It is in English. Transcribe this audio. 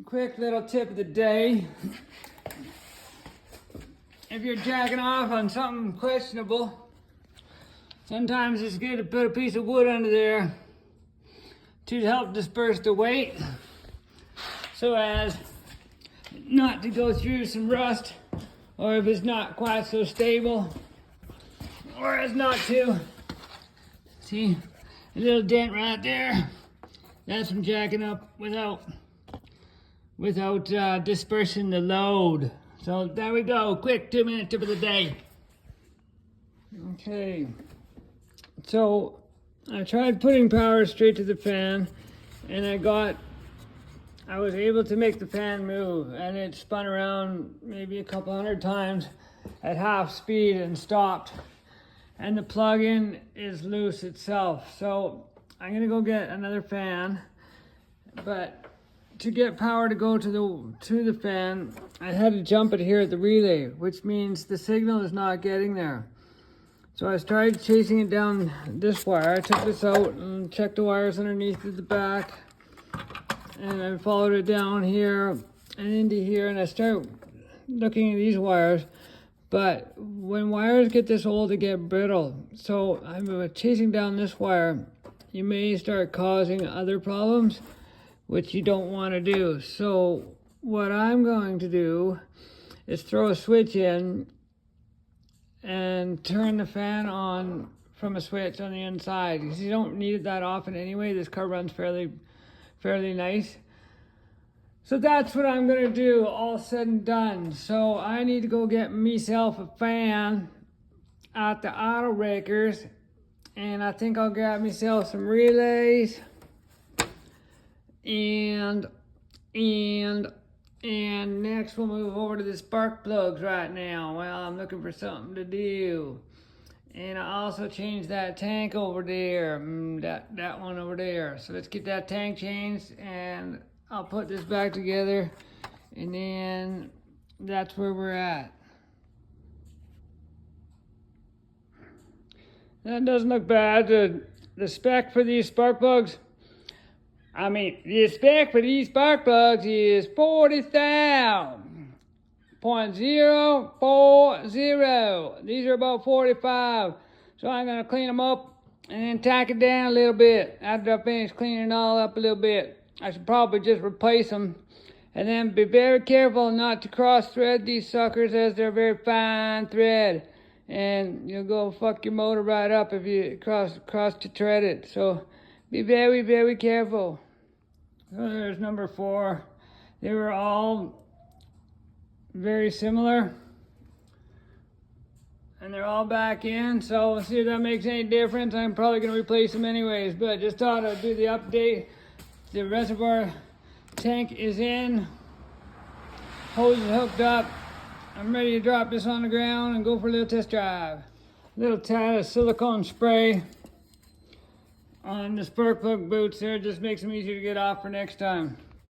Quick little tip of the day. If you're jacking off on something questionable, sometimes it's good to put a piece of wood under there to help disperse the weight so as not to go through some rust, or if it's not quite so stable, or as not to. See, a little dent right there. That's from jacking up without dispersing the load. So there we go, quick 2-minute tip of the day. Okay, so I tried putting power straight to the fan, and I was able to make the fan move, and it spun around maybe a couple hundred times at half speed and stopped. And the plug-in is loose itself. So I'm gonna go get another fan, but to get power to go to the fan, I had to jump it here at the relay, which means the signal is not getting there. So I started chasing it down this wire. I took this out and checked the wires underneath at the back, and I followed it down here and into here, and I started looking at these wires. But when wires get this old, they get brittle. So I'm chasing down this wire. You may start causing other problems, which you don't want to do. So what I'm going to do is throw a switch in and turn the fan on from a switch on the inside. Because you don't need it that often anyway. This car runs fairly nice. So that's what I'm gonna do, all said and done. So I need to go get myself a fan at the auto breakers, and I think I'll grab myself some relays and next we'll move over to the spark plugs right now. Well, I'm looking for something to do. And I also changed that tank over there, that one over there. So let's get that tank changed, and I'll put this back together, and then that's where we're at. That doesn't look bad. The spec for these spark plugs, the spec for these spark plugs is 40,000.040. These are about 45. So I'm gonna clean them up and then tack it down a little bit. After I finish cleaning it all up a little bit, I should probably just replace them. And then be very careful not to cross thread these suckers, as they're very fine thread. And you'll go fuck your motor right up if you cross to thread it. So be very, very careful. So there's number 4. They were all very similar, and they're all back in, so we'll see if that makes any difference. I'm probably going to replace them anyways, but just thought I'd do the update. The reservoir tank is in, hose is hooked up. I'm ready to drop this on the ground and go for a little test drive. A little tad of silicone spray on the spark plug boots there, just makes them easier to get off for next time.